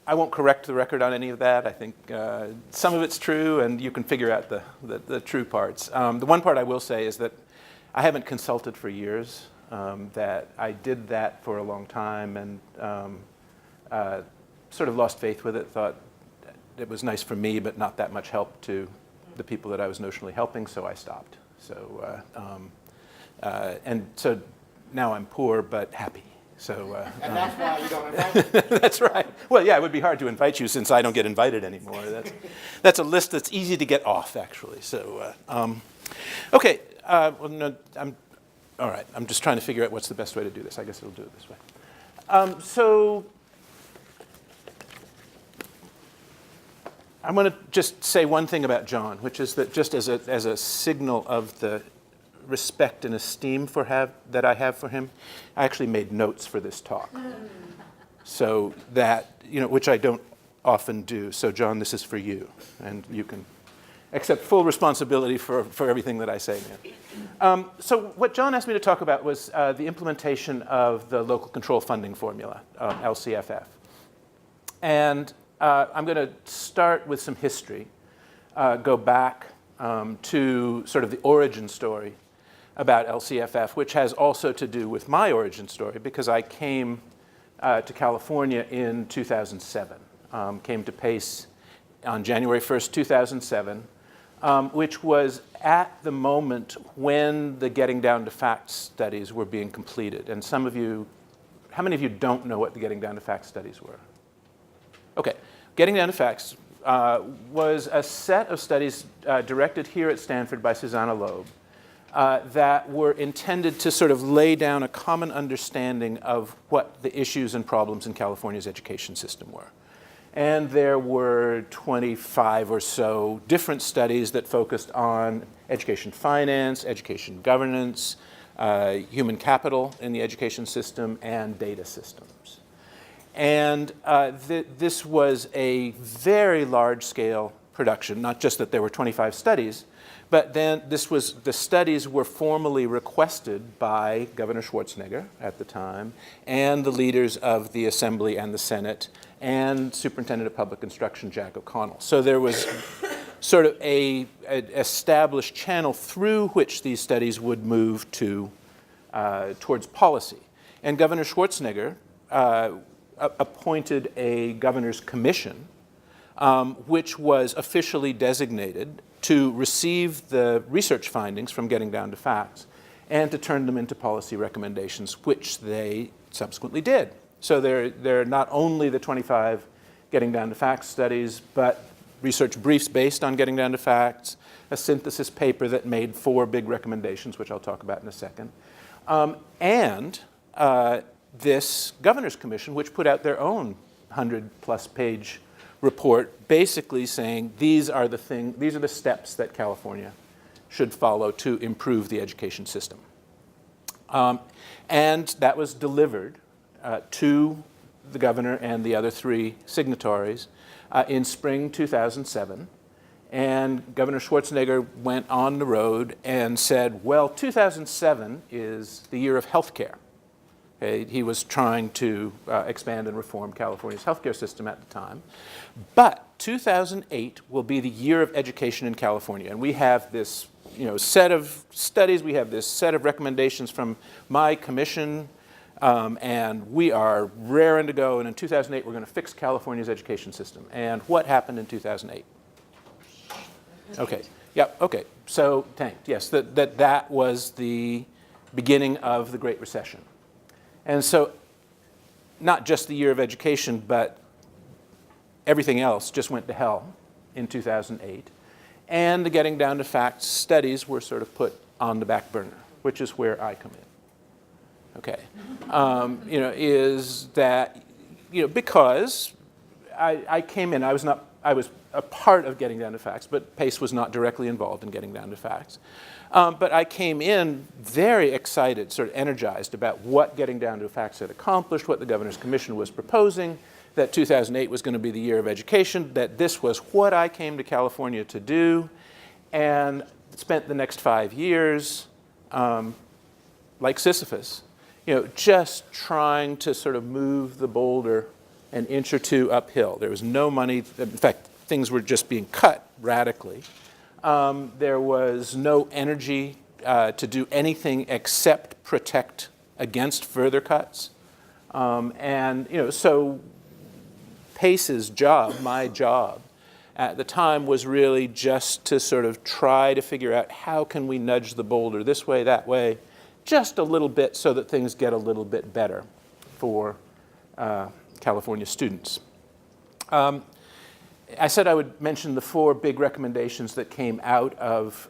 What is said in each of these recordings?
I won't correct the record on any of that. I think some of it's true, and you can figure out the true parts. The one part I will say is that I haven't consulted for years, that I did that for a long time and sort of lost faith with it, thought it was nice for me, but not that much help to the people that I was notionally helping, so I stopped. So, and so now I'm poor but happy. So, and that's why you don't invite me. That's right. Well, yeah, it would be hard to invite you since I don't get invited anymore. That's a list that's easy to get off, actually. So, okay. Well, no, all right. I'm just trying to figure out what's the best way to do this. I guess it'll do it this way. So I'm going to just say one thing about John, which is that just as a signal of the respect and esteem that I have for him, I actually made notes for this talk. So that, which I don't often do. So John, this is for you, and you can accept full responsibility for everything that I say now. So what John asked me to talk about was the implementation of the local control funding formula, LCFF. And I'm going to start with some history, go back to sort of the origin story about LCFF, which has also to do with my origin story, because I came to California in 2007, came to PACE on January 1st, 2007, which was at the moment when the Getting Down to Facts studies were being completed. And some of you, how many of you don't know what the Getting Down to Facts studies were? Okay, Getting Down to Facts was a set of studies directed here at Stanford by Susanna Loeb that were intended to sort of lay down a common understanding of what the issues and problems in California's education system were. And there were 25 or so different studies that focused on education finance, education governance, human capital in the education system, and data systems. And this was a very large-scale production, not just that there were 25 studies, but then the studies were formally requested by Governor Schwarzenegger at the time, and the leaders of the Assembly and the Senate, and Superintendent of Public Instruction Jack O'Connell. So there was sort of an established channel through which these studies would move towards policy. And Governor Schwarzenegger appointed a governor's commission, which was officially designated to receive the research findings from Getting Down to Facts and to turn them into policy recommendations, which they subsequently did. So they're not only the 25 Getting Down to Facts studies, but research briefs based on Getting Down to Facts, a synthesis paper that made 4 big recommendations, which I'll talk about in a second, and this Governor's Commission, which put out their own 100-plus page report, basically saying these are the steps that California should follow to improve the education system. And that was delivered to the governor and the other 3 signatories in spring 2007. And Governor Schwarzenegger went on the road and said, well, 2007 is the year of healthcare. Okay? He was trying to expand and reform California's healthcare system at the time. But 2008 will be the year of education in California. And we have this set of studies, we have this set of recommendations from my commission, and we are raring to go. And in 2008, we're going to fix California's education system. And what happened in 2008? Okay. Yep. Okay. So tanked. Yes. That was the beginning of the Great Recession. And so not just the year of education, but everything else just went to hell in 2008. And the Getting Down to Facts studies were sort of put on the back burner, which is where I come in. Okay. Is that, because I came in, I was a part of Getting Down to Facts, but PACE was not directly involved in Getting Down to Facts. But I came in very excited, sort of energized about what Getting Down to Facts had accomplished, what the Governor's Commission was proposing, that 2008 was going to be the year of education, that this was what I came to California to do, and spent the next 5 years, like Sisyphus, just trying to sort of move the boulder an inch or two uphill. There was no money. In fact, things were just being cut radically. There was no energy to do anything except protect against further cuts. So Pace's job, my job, at the time was really just to sort of try to figure out how can we nudge the boulder this way, that way, just a little bit so that things get a little bit better for California students. I said I would mention the 4 big recommendations that came out of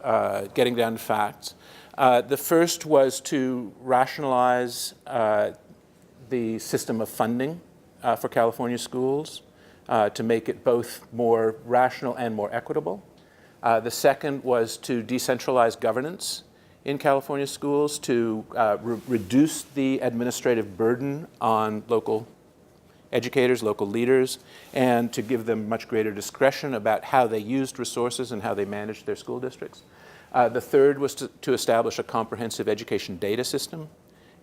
getting down to facts. The first was to rationalize the system of funding for California schools to make it both more rational and more equitable. The second was to decentralize governance in California schools to reduce the administrative burden on local educators, local leaders, and to give them much greater discretion about how they used resources and how they managed their school districts. The third was to establish a comprehensive education data system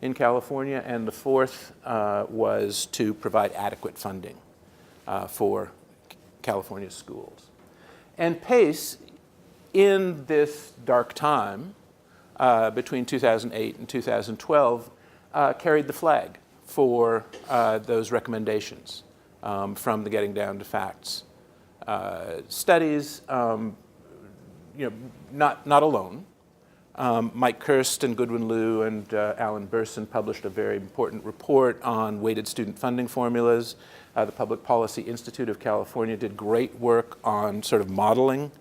in California, and the fourth was to provide adequate funding for California schools. And Pace, in this dark time between 2008 and 2012, carried the flag for those recommendations from the Getting Down to Facts studies. Not alone. Mike Kirst and Goodwin Liu and Alan Burson published a very important report on weighted student funding formulas. The Public Policy Institute of California did great work on sort of modeling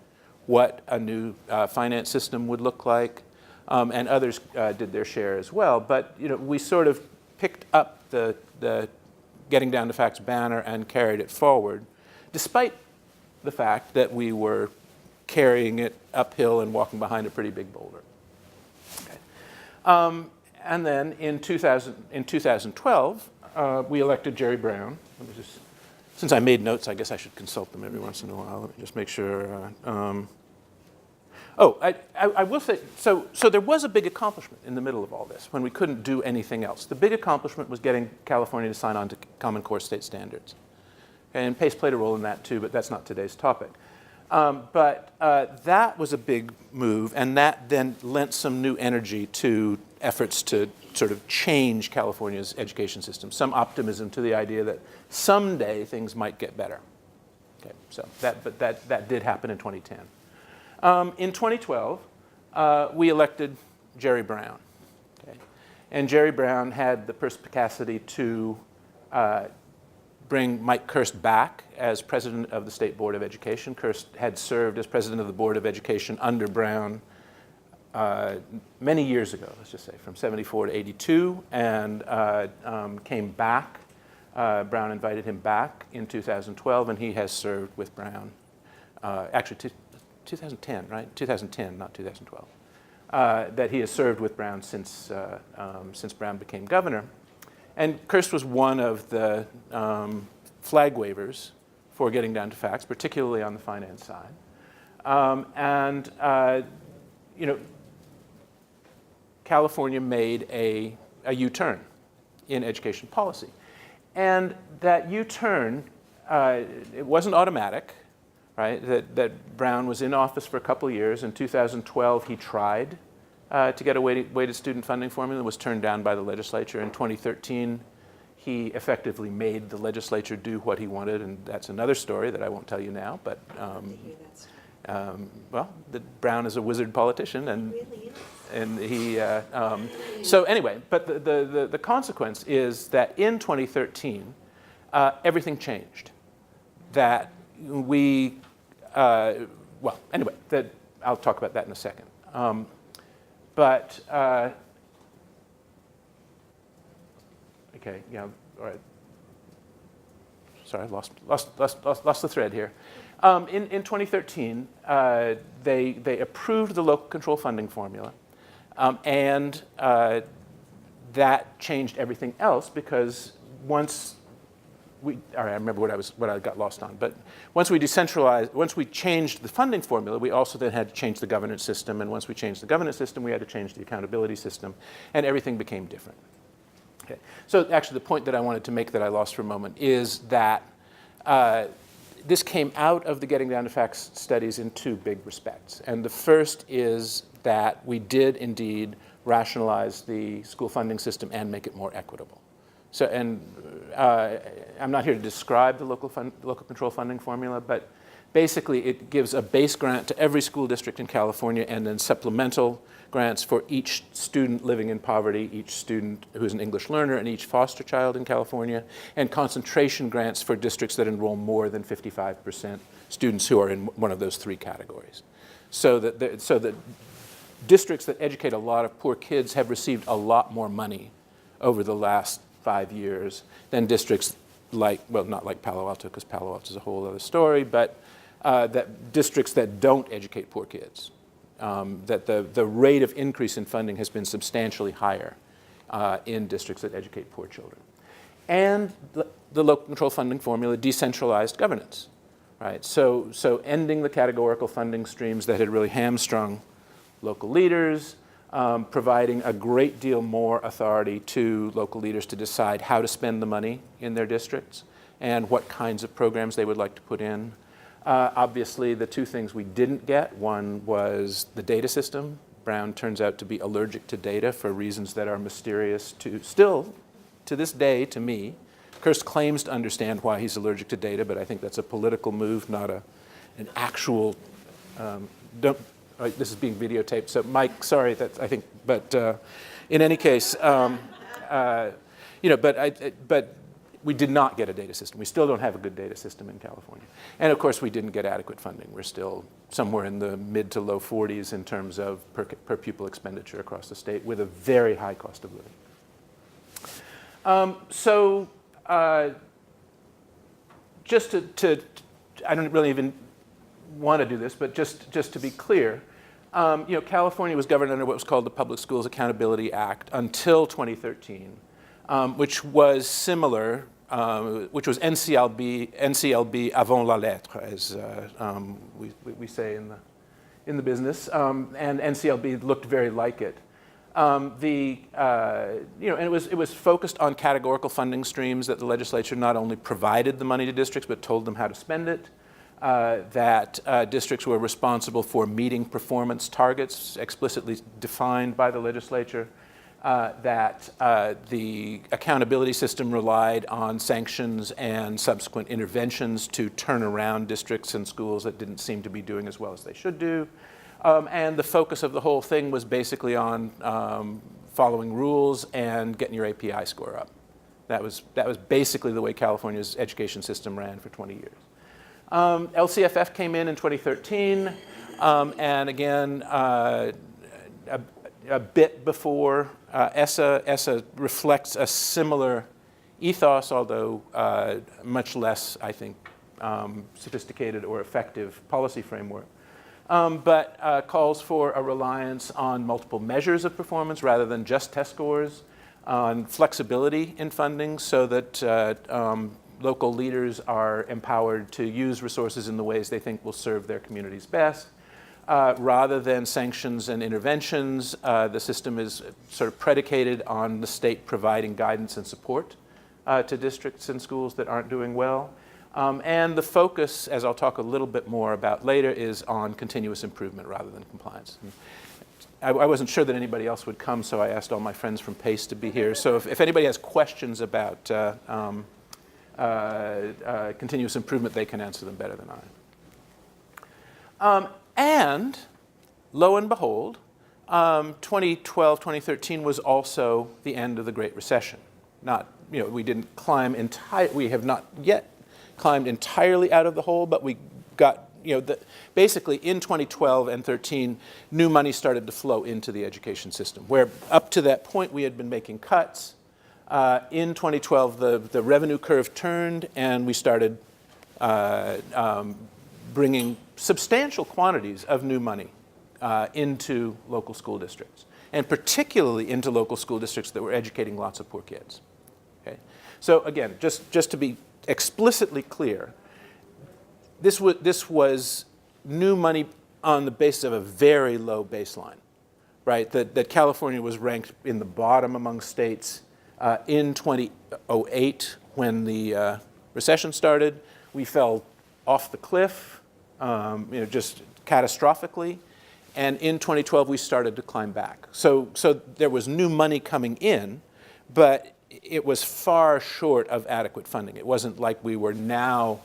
what a new finance system would look like, and others did their share as well. But we sort of picked up the Getting Down to Facts banner and carried it forward, despite the fact that we were carrying it uphill and walking behind a pretty big boulder. Okay. And then in 2012, we elected Jerry Brown. Since I made notes, I guess I should consult them every once in a while. Let me just make sure. I will say, so there was a big accomplishment in the middle of all this when we couldn't do anything else. The big accomplishment was getting California to sign on to Common Core state standards. And Pace played a role in that too, but that's not today's topic. But that was a big move, and that then lent some new energy to efforts to sort of change California's education system, some optimism to the idea that someday things might get better. Okay, so that did happen in 2010. In 2012, we elected Jerry Brown. Okay? And Jerry Brown had the perspicacity to bring Mike Kirst back as president of the State Board of Education. Kirst had served as president of the Board of Education under Brown many years ago, let's just say, from 74 to 82, and came back. Brown invited him back in 2012, and he has served with Brown. Actually, 2010, right? 2010, not 2012. That he has served with Brown since Brown became governor. And Kirst was one of the flag wavers for Getting Down to Facts, particularly on the finance side. California made a U-turn in education policy. And that U-turn, it wasn't automatic, right? That Brown was in office for a couple of years. In 2012, he tried to get a weighted student funding formula, was turned down by the legislature. In 2013, he effectively made the legislature do what he wanted, and that's another story that I won't tell you now. But Brown is a wizard politician, and he. So anyway, but the consequence is that in 2013, everything changed. That we, that I'll talk about that in a second. Okay, yeah, all right. Sorry, I lost the thread here. In 2013, they approved the local control funding formula, and that changed everything else because once I remember what I got lost on. But once we changed the funding formula, we also then had to change the governance system. And once we changed the governance system, we had to change the accountability system, and everything became different. Okay. So actually the point that I wanted to make that I lost for a moment is that this came out of the Getting Down to Facts studies in two big respects. And the first is that we did indeed rationalize the school funding system and make it more equitable. So, and I'm not here to describe the local control funding formula, but basically it gives a base grant to every school district in California and then supplemental grants for each student living in poverty, each student who's an English learner, and each foster child in California, and concentration grants for districts that enroll more than 55% students who are in one of those three categories. So that districts that educate a lot of poor kids have received a lot more money over the last 5 years than districts like, well, not like Palo Alto, because Palo Alto is a whole other story, but that districts that don't educate poor kids. That the rate of increase in funding has been substantially higher in districts that educate poor children. And the local control funding formula decentralized governance, right? So ending the categorical funding streams that had really hamstrung local leaders, providing a great deal more authority to local leaders to decide how to spend the money in their districts and what kinds of programs they would like to put in. Obviously, the two things we didn't get, one was the data system. Brown turns out to be allergic to data for reasons that are mysterious still to this day to me. Kirst claims to understand why he's allergic to data, but I think that's a political move, not an actual, this is being videotaped, so Mike, sorry, I think, but in any case, but we did not get a data system. We still don't have a good data system in California. And of course, we didn't get adequate funding. We're still somewhere in the mid to low 40s in terms of per pupil expenditure across the state with a very high cost of living. Just to I don't really even want to do this, but just to be clear, California was governed under what was called the Public Schools Accountability Act until 2013. Which was similar, which was NCLB avant la lettre, as we say in the business, and NCLB looked very like it. And it was focused on categorical funding streams that the legislature not only provided the money to districts but told them how to spend it. That districts were responsible for meeting performance targets explicitly defined by the legislature. That the accountability system relied on sanctions and subsequent interventions to turn around districts and schools that didn't seem to be doing as well as they should do. And the focus of the whole thing was basically on following rules and getting your API score up. That was basically the way California's education system ran for 20 years. LCFF came in 2013, and again, a bit before ESSA reflects a similar ethos, although much less, I think, sophisticated or effective policy framework, but calls for a reliance on multiple measures of performance rather than just test scores, on flexibility in funding so that local leaders are empowered to use resources in the ways they think will serve their communities best. Rather than sanctions and interventions, the system is sort of predicated on the state providing guidance and support to districts and schools that aren't doing well. And the focus, as I'll talk a little bit more about later, is on continuous improvement rather than compliance. I wasn't sure that anybody else would come, so I asked all my friends from PACE to be here. So if anybody has questions about continuous improvement, they can answer them better than I. And lo and behold, 2012, 2013 was also the end of the Great Recession. We didn't climb we have not yet climbed entirely out of the hole, but we got, basically in 2012 and 13, new money started to flow into the education system, where up to that point we had been making cuts. In 2012, the revenue curve turned and we started bringing substantial quantities of new money into local school districts, and particularly into local school districts that were educating lots of poor kids. Okay? So again, just to be explicitly clear, this was new money on the basis of a very low baseline, right? That California was ranked in the bottom among states In 2008, when the recession started, we fell off the cliff, just catastrophically. And in 2012, we started to climb back. So there was new money coming in, but it was far short of adequate funding. It wasn't like we were now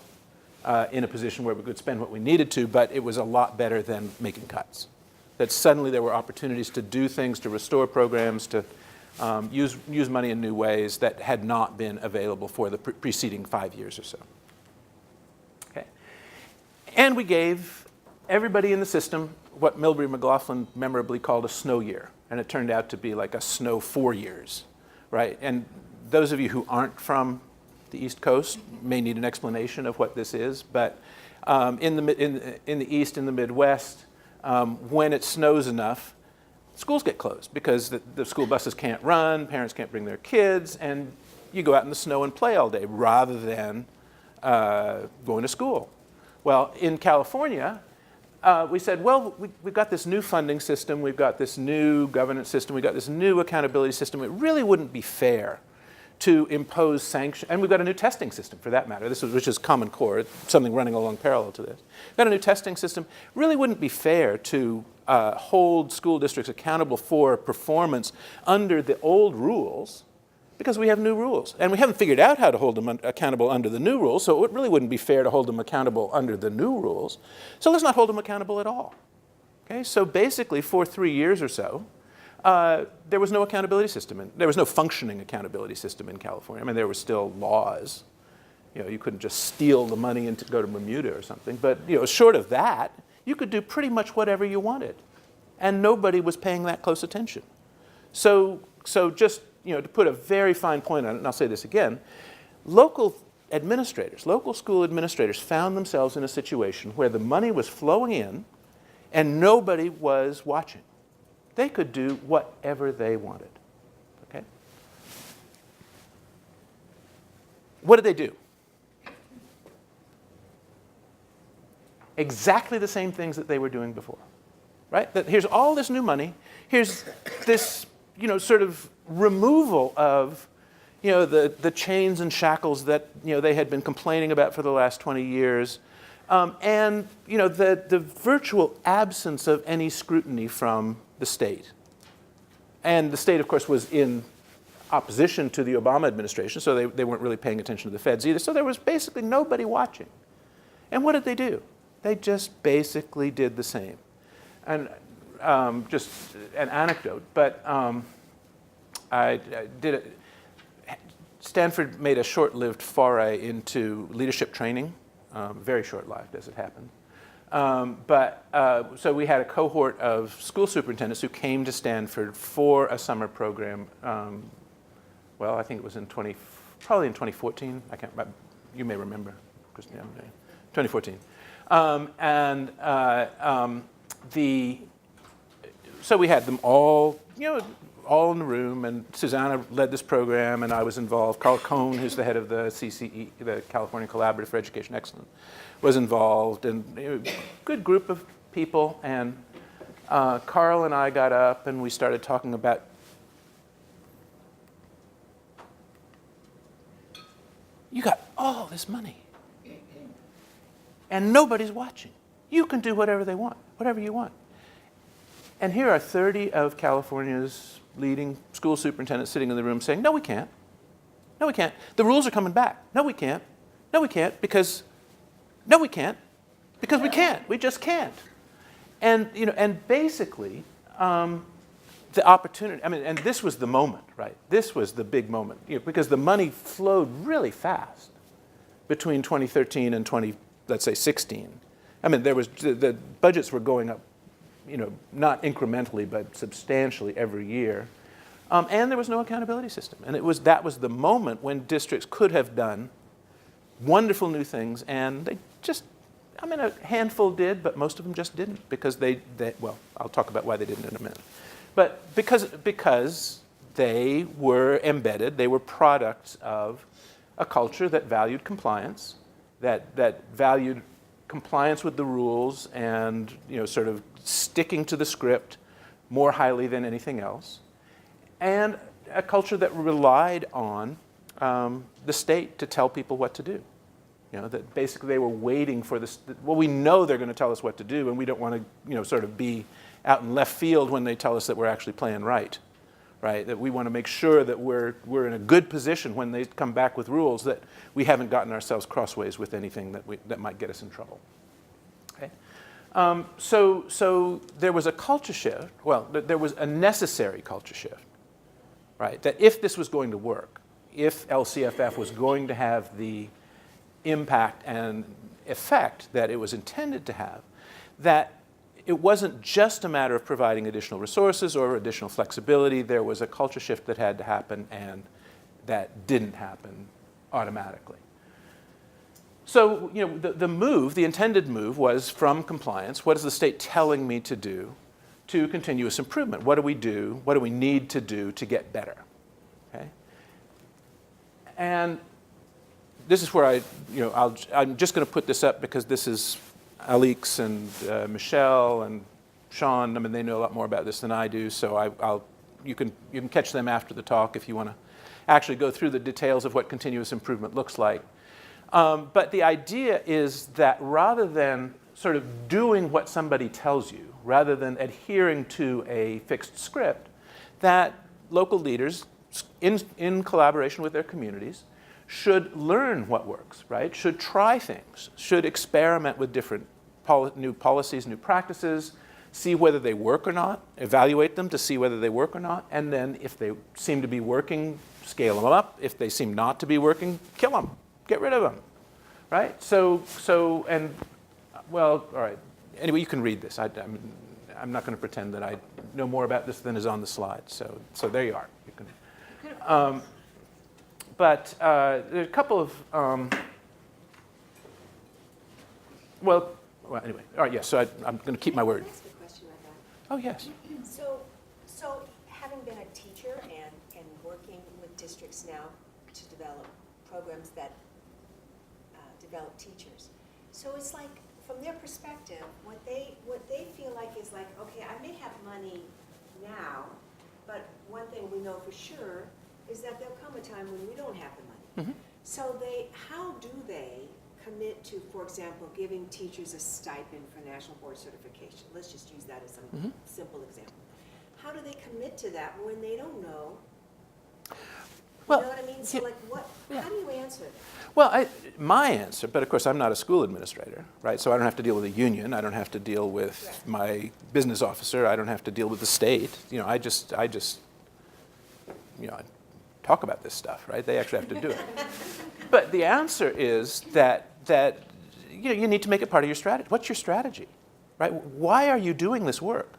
in a position where we could spend what we needed to, but it was a lot better than making cuts. That suddenly there were opportunities to do things, to restore programs, to use money in new ways that had not been available for the preceding 5 years or so. Okay. And we gave everybody in the system what Milbury McLaughlin memorably called a snow year. And it turned out to be like a snow 4 years, right? And those of you who aren't from the East Coast may need an explanation of what this is. But in the East, in the Midwest, when it snows enough, schools get closed because the school buses can't run, parents can't bring their kids, and you go out in the snow and play all day rather than going to school. Well, in California, we said, well, we've got this new funding system, we've got this new governance system, we've got this new accountability system. It really wouldn't be fair to impose sanctions, and we've got a new testing system for that matter, which is Common Core, something running along parallel to this. We've got a new testing system. Really wouldn't be fair to hold school districts accountable for performance under the old rules, because we have new rules. And we haven't figured out how to hold them accountable under the new rules, so it really wouldn't be fair to hold them accountable under the new rules. So let's not hold them accountable at all. Okay? So basically, for 3 years or so, there was no accountability system. There was no functioning accountability system in California. I mean, there were still laws. You couldn't just steal the money and go to Bermuda or something. But short of that, you could do pretty much whatever you wanted. And nobody was paying that close attention. So just to put a very fine point on it, and I'll say this again, local school administrators found themselves in a situation where the money was flowing in and nobody was watching. They could do whatever they wanted. Okay? What did they do? Exactly the same things that they were doing before. Right? That here's all this new money. Here's this sort of removal of the chains and shackles that they had been complaining about for the last 20 years, and the virtual absence of any scrutiny from the state. And the state, of course, was in opposition to the Obama administration, so they weren't really paying attention to the feds either. So there was basically nobody watching. And what did they do? They just basically did the same. And just an anecdote, but I did it. Stanford made a short-lived foray into leadership training, very short-lived as it happened. So we had a cohort of school superintendents who came to Stanford for a summer program. Well, I think it was probably in 2014. I can't remember. You may remember, Christine. 2014. So we had them all, all in the room, and Susanna led this program, and I was involved. Carl Cohn, who's the head of the CCE, the California Collaborative for Education Excellence, was involved, and good group of people. And Carl and I got up, and we started talking about you got all this money, and nobody's watching. You can do whatever they want, whatever you want. And here are 30 of California's leading school superintendents sitting in the room saying, no, we can't. No, we can't. The rules are coming back. No, we can't. No, we can't because, no, we can't. Because we can't. We just can't. And, and basically, the opportunity, and this was the moment, right? This was the big moment, because the money flowed really fast between 2013 and let's say 16. The budgets were going up, not incrementally, but substantially every year. And there was no accountability system. And that was the moment when districts could have done wonderful new things, and they just, a handful did, but most of them just didn't, because well, I'll talk about why they didn't in a minute. But because they were embedded, they were products of a culture that valued compliance, that valued compliance with the rules and sort of sticking to the script more highly than anything else, and a culture that relied on the state to tell people what to do. You know, that basically they were waiting for this. Well, we know they're going to tell us what to do, and we don't want to, you know, sort of be out in left field when they tell us that we're actually playing right. Right? That we want to make sure that we're in a good position when they come back with rules, that we haven't gotten ourselves crossways with anything that might get us in trouble. Okay? So there was a culture shift. Well, there was a necessary culture shift, right? That if this was going to work, if LCFF was going to have the impact and effect that it was intended to have, that it wasn't just a matter of providing additional resources or additional flexibility. There was a culture shift that had to happen, and that didn't happen automatically. So, you know, the intended move was from compliance, what is the state telling me to do, to continuous improvement. What do we do? What do we need to do to get better? Okay? And this is where I'm just going to put this up because this is Alix and Michelle and Sean. I mean, they know a lot more about this than I do, so you can catch them after the talk if you want to actually go through the details of what continuous improvement looks like. But the idea is that rather than sort of doing what somebody tells you, rather than adhering to a fixed script, that local leaders, in collaboration with their communities, should learn what works, right? Should try things, should experiment with different new policies, new practices, see whether they work or not, evaluate them to see whether they work or not, and then if they seem to be working, scale them up. If they seem not to be working, kill them, get rid of them, right? Well, all right. Anyway, you can read this. I'm not going to pretend that I know more about this than is on the slide. So there you are. You can. But there are a couple of, well, anyway. All right, yes, so I'm going to keep my word. Can I ask a question about that? Oh, yes. So having been a teacher and working with districts now to develop programs that develop teachers, so it's like, from their perspective, what they feel like is like, okay, I may have money now, but one thing we know for sure is that there'll come a time when we don't have the money. Mm-hmm. So how do they commit to, for example, giving teachers a stipend for national board certification? Let's just use that as a simple example. How do they commit to that when they don't know? Well, you know what I mean? So how do you answer that? Well, my answer, but of course I'm not a school administrator, right? So I don't have to deal with a union. I don't have to deal with my business officer. I don't have to deal with the state. You know, I just you know, talk about this stuff, right? They actually have to do it. But the answer is that you know, you need to make it part of your strategy. What's your strategy, right? Why are you doing this work,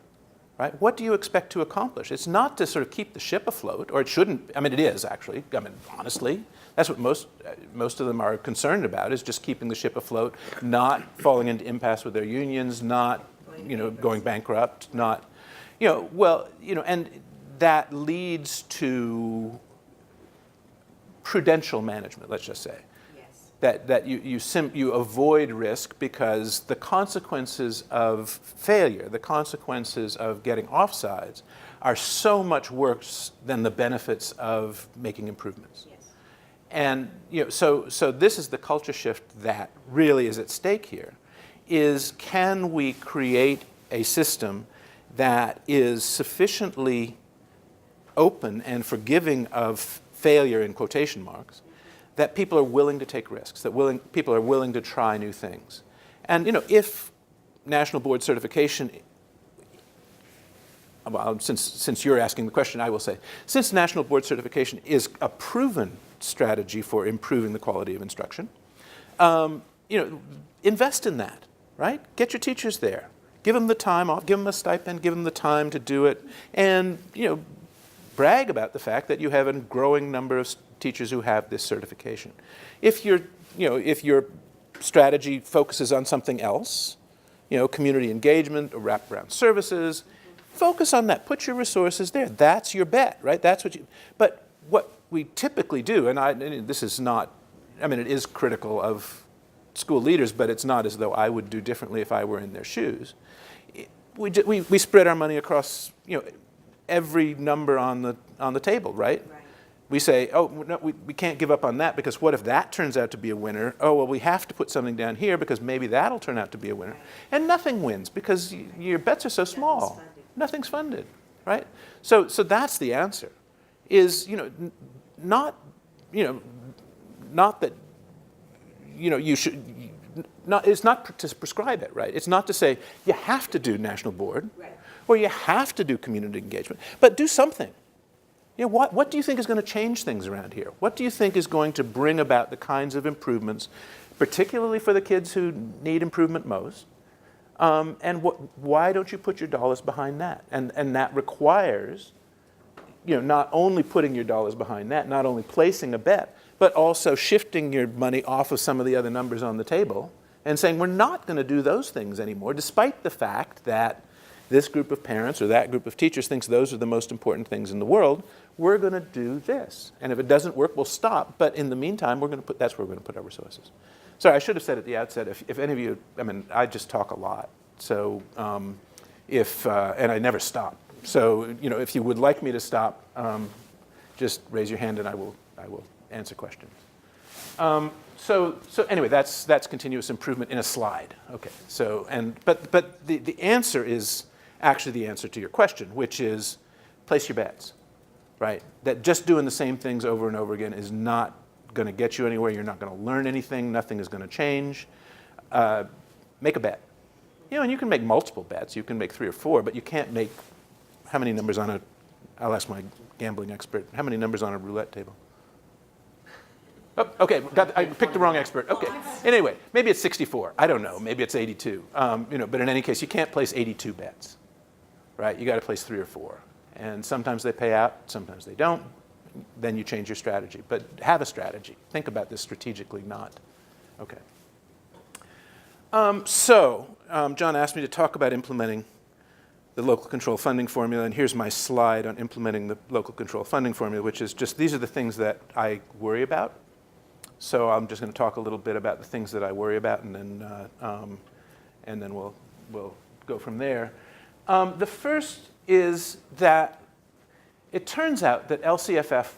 right? What do you expect to accomplish? It's not to sort of keep the ship afloat, or it shouldn't. I mean, it is actually. I mean, honestly, that's what most of them are concerned about, is just keeping the ship afloat, not falling into impasse with their unions, not, you know, going bankrupt, not, you know, well, you know, and that leads to prudential management, let's just say. Yes. That you avoid risk because the consequences of failure, the consequences of getting offsides, are so much worse than the benefits of making improvements. Yes. And you know, so this is the culture shift that really is at stake here, is can we create a system that is sufficiently open and forgiving of failure in quotation marks, that people are willing to take risks, that people are willing to try new things. And you know, if national board certification, well, since you're asking the question, I will say, since national board certification is a proven strategy for improving the quality of instruction, you know, invest in that, right? Get your teachers there. Give them the time off, give them a stipend, give them the time to do it, and you know, brag about the fact that you have a growing number of teachers who have this certification. If your strategy focuses on something else, you know, community engagement or wraparound services, focus on that. Put your resources there. That's your bet, right? That's what you. But what we typically do, and this is not, I mean, it is critical of school leaders, but it's not as though I would do differently if I were in their shoes. We spread our money across, you know, every number on the table, right? Right. We say, oh, no, we can't give up on that because what if that turns out to be a winner? Oh, well, we have to put something down here because maybe that'll turn out to be a winner. Right. And nothing wins because your bets are so small. funded. Nothing's funded, right? So that's the answer. Is, not that, you should, it's not to prescribe it, right? It's not to say you have to do national board, Right. or you have to do community engagement, but do something. What do you think is going to change things around here? What do you think is going to bring about the kinds of improvements, particularly for the kids who need improvement most? And why don't you put your dollars behind that? And that requires, not only putting your dollars behind that, not only placing a bet, but also shifting your money off of some of the other numbers on the table and saying we're not going to do those things anymore, despite the fact that this group of parents or that group of teachers thinks those are the most important things in the world. We're going to do this. And if it doesn't work, we'll stop. But in the meantime, that's where we're going to put our resources. Sorry, I should have said at the outset, if any of you, I just talk a lot. So and I never stop. So, if you would like me to stop, just raise your hand and I will answer questions. So anyway, that's continuous improvement in a slide. Okay. So but the answer is actually the answer to your question, which is place your bets, right? That just doing the same things over and over again is not going to get you anywhere. You're not going to learn anything. Nothing is going to change. Make a bet. And you can make multiple bets. You can make 3 or 4, but you can't make how many numbers on I'll ask my gambling expert, how many numbers on a roulette table? Oh, okay, I picked the wrong expert. Okay. Anyway, maybe it's 64. I don't know. Maybe it's 82. But in any case, you can't place 82 bets, right? You got to place 3 or 4. And sometimes they pay out, sometimes they don't. Then you change your strategy. But have a strategy. Think about this strategically, not. Okay. John asked me to talk about implementing the local control funding formula, and here's my slide on implementing the local control funding formula, which is just these are the things that I worry about. So I'm just going to talk a little bit about the things that I worry about, and then we'll go from there. The first is that it turns out that LCFF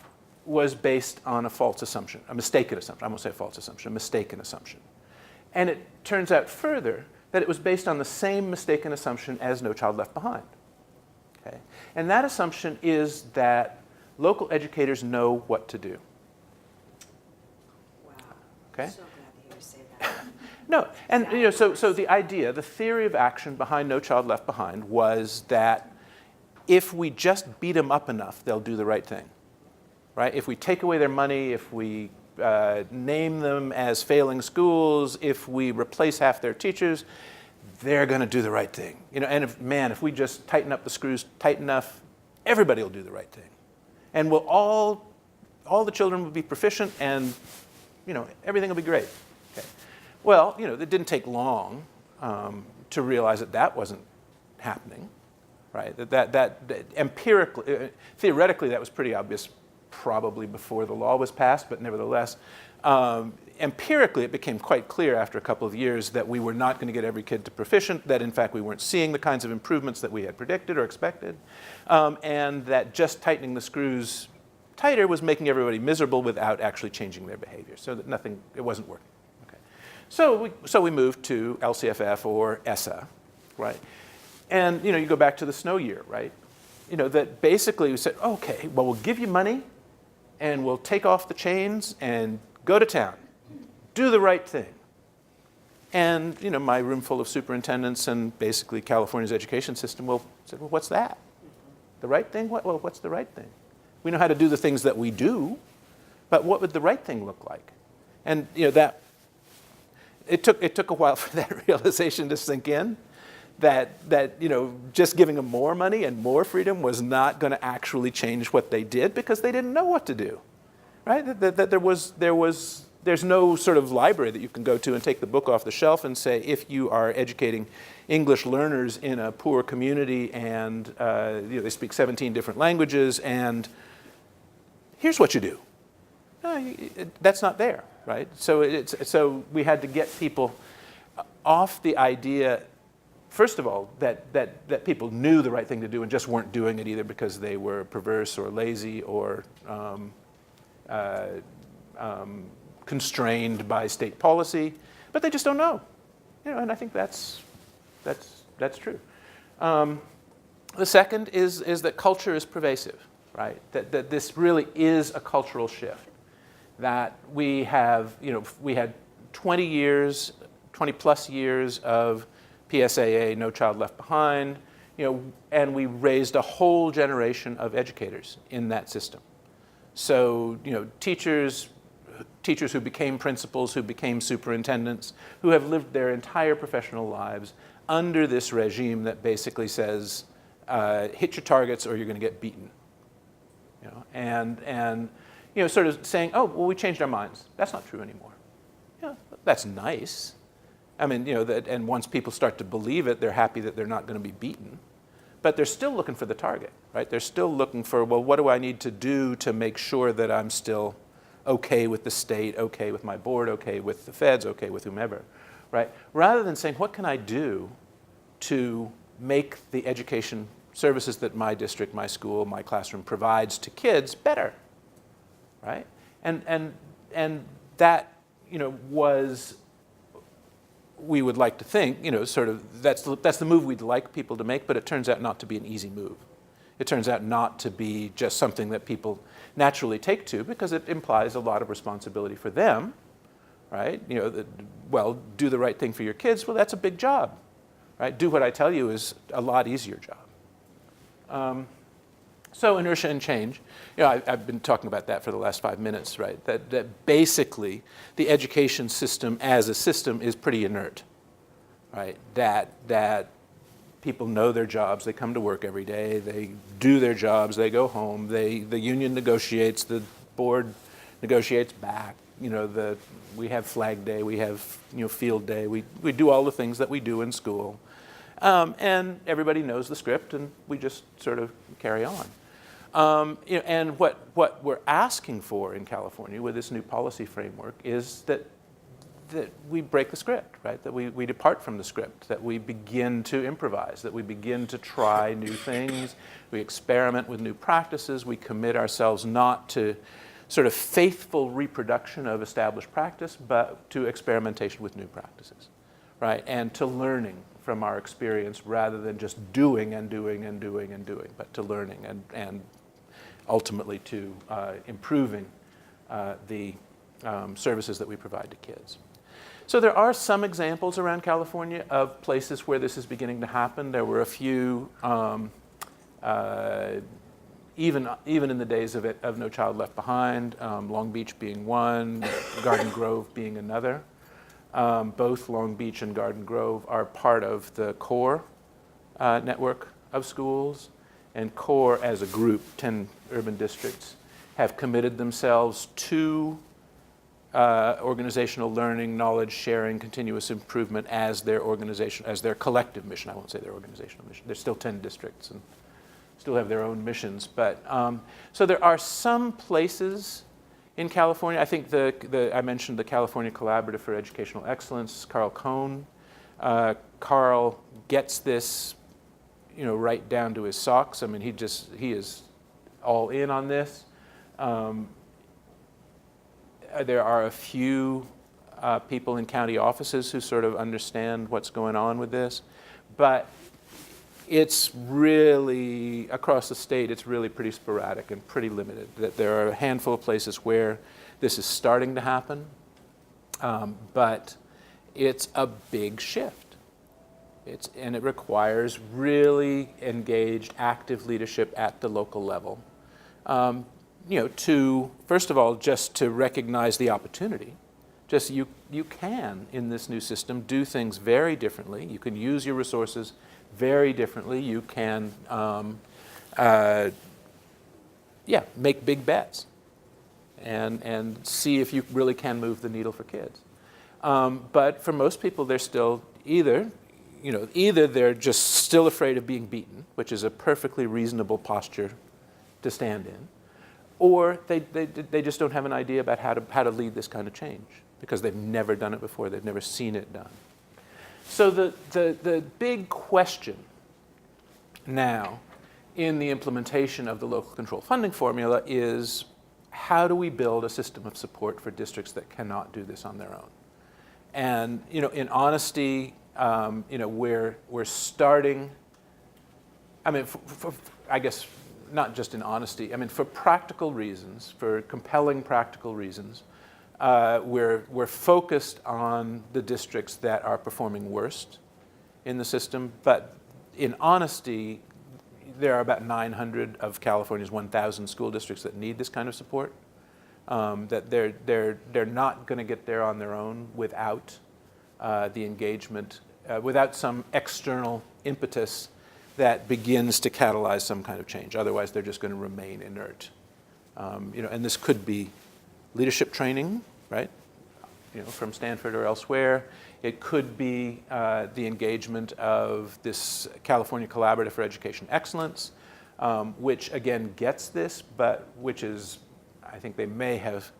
was based on a false assumption, a mistaken assumption. I won't say a false assumption, a mistaken assumption. And it turns out further that it was based on the same mistaken assumption as No Child Left Behind. Okay? And that assumption is that local educators know what to do. Wow. Okay? So glad to hear you say that. No, and so the idea, the theory of action behind No Child Left Behind was that if we just beat them up enough, they'll do the right thing, right? If we take away their money, if we name them as failing schools, if we replace half their teachers, they're going to do the right thing. And if we just tighten up the screws tight enough, everybody will do the right thing, and we'll all the children will be proficient, and everything will be great. Okay. Well, it didn't take long to realize that wasn't happening, right? That empirically, theoretically, that was pretty obvious probably before the law was passed, but nevertheless, empirically, it became quite clear after a couple of years that we were not going to get every kid to proficient, that in fact we weren't seeing the kinds of improvements that we had predicted or expected, and that just tightening the screws tighter was making everybody miserable without actually changing their behavior. So that it wasn't working. Okay. So we moved to LCFF or ESSA, right? And you go back to the snow year, right? That basically we said, okay, well, we'll give you money and we'll take off the chains and go to town. Do the right thing. And my room full of superintendents and basically California's education system said, well, what's that? The right thing? What's the right thing? We know how to do the things that we do, but what would the right thing look like? And that it took a while for that realization to sink in, that just giving them more money and more freedom was not going to actually change what they did because they didn't know what to do, right? That there's no sort of library that you can go to and take the book off the shelf and say, if you are educating English learners in a poor community and they speak 17 different languages, and here's what you do. No, that's not there, right? So we had to get people off the idea first of all, that people knew the right thing to do and just weren't doing it either because they were perverse or lazy or constrained by state policy, but they just don't know. And I think that's true. The second is that culture is pervasive, right? That this really is a cultural shift. That we had 20 plus years of PSAA, No Child Left Behind, and we raised a whole generation of educators in that system. So, teachers who became principals, who became superintendents, who have lived their entire professional lives under this regime that basically says, hit your targets or you're going to get beaten. And sort of saying, oh, well, we changed our minds. That's not true anymore. That's nice. I mean, and once people start to believe it, they're happy that they're not going to be beaten. But they're still looking for the target, right? They're still looking for, well, what do I need to do to make sure that I'm still okay with the state, okay with my board, okay with the feds, okay with whomever, right? Rather than saying, what can I do to make the education services that my district, my school, my classroom provides to kids better, right? And that, was, we would like to think, sort of, that's the move we'd like people to make, but it turns out not to be an easy move. It turns out not to be just something that people naturally take to because it implies a lot of responsibility for them, right? Well, do the right thing for your kids. Well, that's a big job, right? Do what I tell you is a lot easier job. So inertia and change. I've been talking about that for the last 5 minutes, right? That basically the education system as a system is pretty inert, right? That people know their jobs. They come to work every day. They do their jobs. They go home. The union negotiates. The board negotiates back. We have Flag Day. We have Field Day. We do all the things that we do in school, and everybody knows the script, and we just sort of carry on. And what we're asking for in California with this new policy framework is that we break the script, right? That we depart from the script, that we begin to improvise, that we begin to try new things, we experiment with new practices, we commit ourselves not to sort of faithful reproduction of established practice, but to experimentation with new practices, right? And to learning from our experience rather than just doing and doing and doing and doing, but to learning and ultimately to improving the services that we provide to kids. So there are some examples around California of places where this is beginning to happen. There were a few, even in the days of No Child Left Behind, Long Beach being one, Garden Grove being another. Both Long Beach and Garden Grove are part of the CORE network of schools. And CORE as a group, 10 urban districts, have committed themselves to organizational learning, knowledge sharing, continuous improvement as their organization, as their collective mission. I won't say their organizational mission. There's still 10 districts and still have their own missions. But so there are some places in California. I think I mentioned the California Collaborative for Educational Excellence, Carl Cohn. Carl gets this, right down to his socks. I mean, he is all in on this. There are a few people in county offices who sort of understand what's going on with this, but it's really, across the state, it's really pretty sporadic and pretty limited. That there are a handful of places where this is starting to happen, but it's a big shift. And it requires really engaged, active leadership at the local level. To, first of all, just to recognize the opportunity. Just you can, in this new system, do things very differently. You can use your resources very differently. You can, make big bets and see if you really can move the needle for kids. But for most people, they're still either they're just still afraid of being beaten, which is a perfectly reasonable posture to stand in, or they just don't have an idea about how to lead this kind of change because they've never done it before, they've never seen it done. So the big question now in the implementation of the local control funding formula is, how do we build a system of support for districts that cannot do this on their own? And in honesty, we're starting. I mean, I guess not just in honesty. I mean, for practical reasons, for compelling practical reasons, we're focused on the districts that are performing worst in the system. But in honesty, there are about 900 of California's 1,000 school districts that need this kind of support. That they're not going to get there on their own without the engagement, without some external impetus that begins to catalyze some kind of change. Otherwise, they're just going to remain inert. And this could be leadership training, right? From Stanford or elsewhere. It could be the engagement of this California Collaborative for Education Excellence, which again gets this, but which is, I think they may have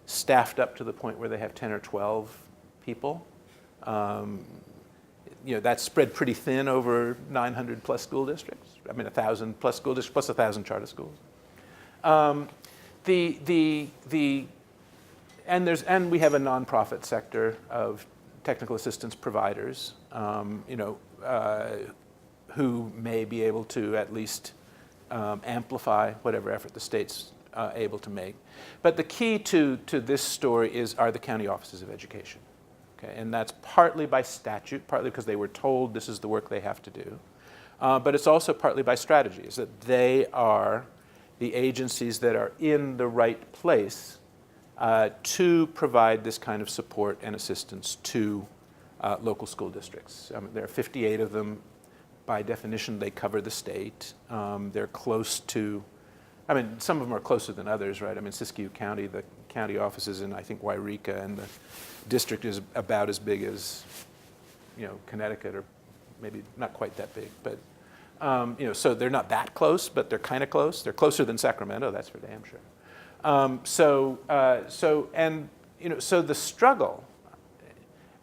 staffed up to the point where they have 10 or 12 people. That's spread pretty thin over 900 plus school districts. I mean, 1,000 plus school districts plus 1,000 charter schools. And we have a nonprofit sector of technical assistance providers, who may be able to at least amplify whatever effort the state's able to make. But the key to this story are the county offices of education. Okay? And that's partly by statute, partly because they were told this is the work they have to do. But it's also partly by strategy, is that they are the agencies that are in the right place to provide this kind of support and assistance to local school districts. There are 58 of them. By definition, they cover the state. They're close to, some of them are closer than others, right? Siskiyou County, the county office is in, I think, Wairika, and the district is about as big as, Connecticut, or maybe not quite that big. But, so they're not that close, but they're kind of close. They're closer than Sacramento, that's for damn sure. So the struggle,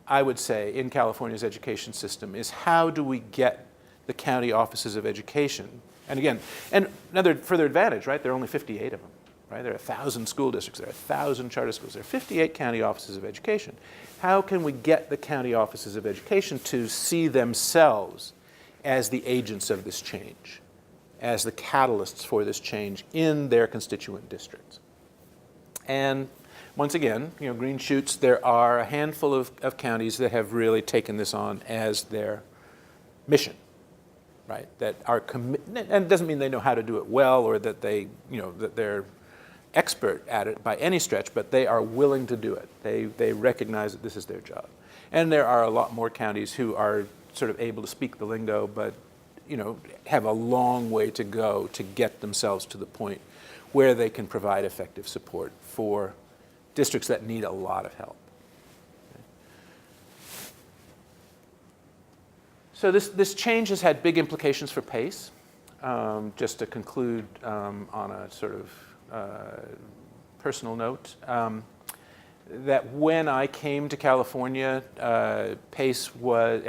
I would say, in California's education system is, how do we get the county offices of education? And again, and another further advantage, right? There are only 58 of them, right? There are 1,000 school districts. There are 1,000 charter schools. There are 58 county offices of education. How can we get the county offices of education to see themselves as the agents of this change, as the catalysts for this change in their constituent districts? And once again, green shoots, there are a handful of counties that have really taken this on as their mission, right? That are and it doesn't mean they know how to do it well, or that that they're expert at it by any stretch, but they are willing to do it. They recognize that this is their job. And there are a lot more counties who are sort of able to speak the lingo, but have a long way to go to get themselves to the point where they can provide effective support for districts that need a lot of help. So this change has had big implications for PACE. Just to conclude on a sort of personal note, that when I came to California, PACE was,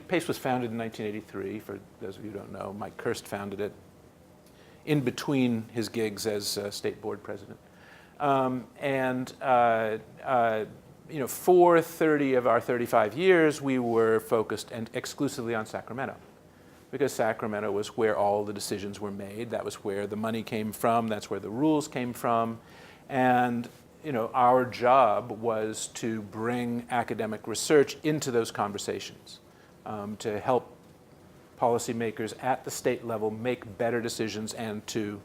PACE was founded in 1983. For those of you who don't know, Mike Kirst founded it in between his gigs as state board president. For 30 of our 35 years, we were focused exclusively on Sacramento, because Sacramento was where all the decisions were made. That was where the money came from. That's where the rules came from. And our job was to bring academic research into those conversations, to help policymakers at the state level make better decisions, and to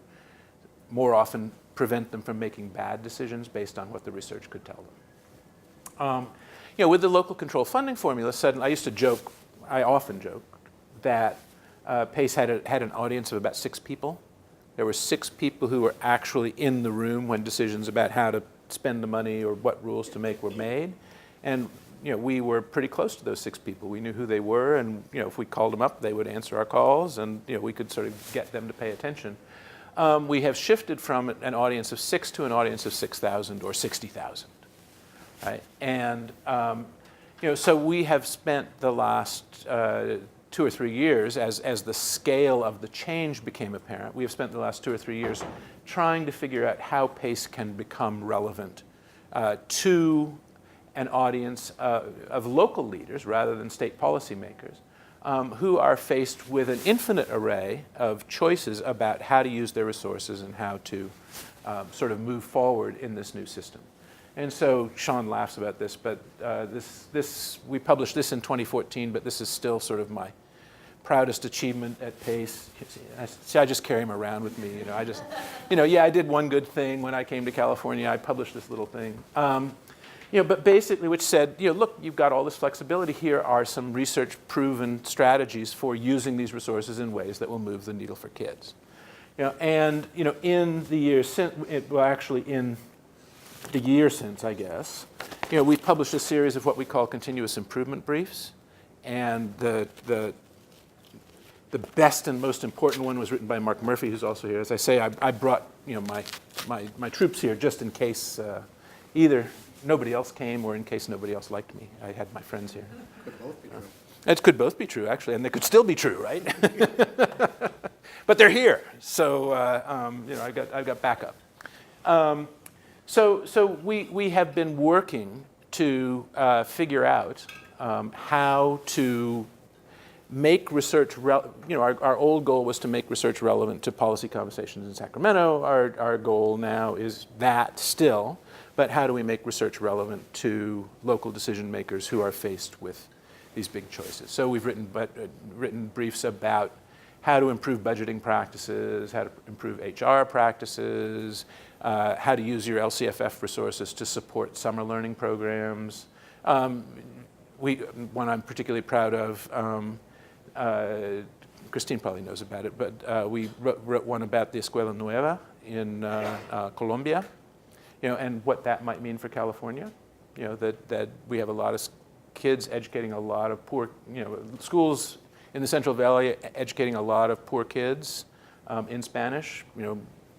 more often prevent them from making bad decisions based on what the research could tell them. With the local control funding formula, I often joke that PACE had an audience of about 6 people. There were 6 people who were actually in the room when decisions about how to spend the money or what rules to make were made. And we were pretty close to those 6 people. We knew who they were, and if we called them up, they would answer our calls, and we could sort of get them to pay attention. We have shifted from an audience of 6 to an audience of 6,000 or 60,000, right? And So we have spent the last 2 or 3 years, as the scale of the change became apparent, we have spent the last 2 or 3 years trying to figure out how PACE can become relevant to an audience of local leaders rather than state policymakers who are faced with an infinite array of choices about how to use their resources and how to sort of move forward in this new system. And so Sean laughs about this, but we published this in 2014, but this is still sort of my proudest achievement at PACE. I just carry him around with me. I did one good thing when I came to California. I published this little thing. But basically, which said, look, you've got all this flexibility. Here are some research-proven strategies for using these resources in ways that will move the needle for kids. In the year since, in the year since, I guess, we've published a series of what we call continuous improvement briefs, and the best and most important one was written by Mark Murphy, who's also here. As I say, I brought my troops here just in case either nobody else came or in case nobody else liked me. I had my friends here. Could both be true. It could both be true, actually, and they could still be true, right? But they're here, so I've got backup. So we have been working to figure out how to make research, our old goal was to make research relevant to policy conversations in Sacramento. Our goal now is that still, but how do we make research relevant to local decision makers who are faced with these big choices? So we've written briefs about how to improve budgeting practices, how to improve HR practices, how to use your LCFF resources to support summer learning programs. One I'm particularly proud of, Christine probably knows about it, but we wrote one about the Escuela Nueva in Colombia, and what that might mean for California. That we have a lot of kids educating a lot of poor, schools in the Central Valley educating a lot of poor kids in Spanish.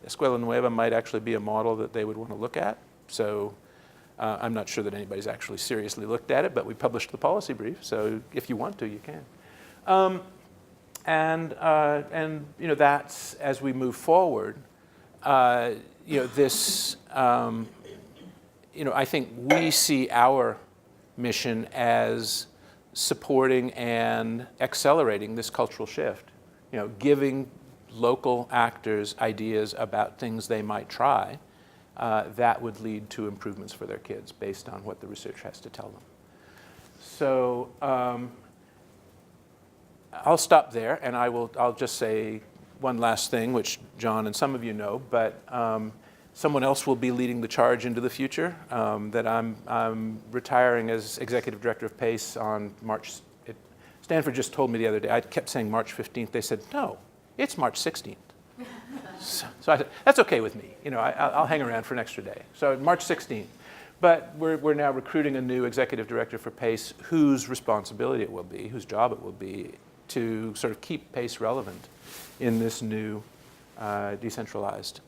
Escuela Nueva might actually be a model that they would want to look at. So I'm not sure that anybody's actually seriously looked at it, but we published the policy brief, so if you want to, you can. That's, as we move forward, this, I think we see our mission as supporting and accelerating this cultural shift, giving local actors ideas about things they might try that would lead to improvements for their kids based on what the research has to tell them. So I'll stop there, and I'll just say one last thing, which John and some of you know, but someone else will be leading the charge into the future. That I'm retiring as executive director of PACE on March. Stanford just told me the other day. I kept saying March 15th. They said no, it's March 16th. So I said that's okay with me. I'll hang around for an extra day. So March 16th. But we're now recruiting a new executive director for PACE, whose responsibility it will be, whose job it will be, to sort of keep PACE relevant in this new decentralized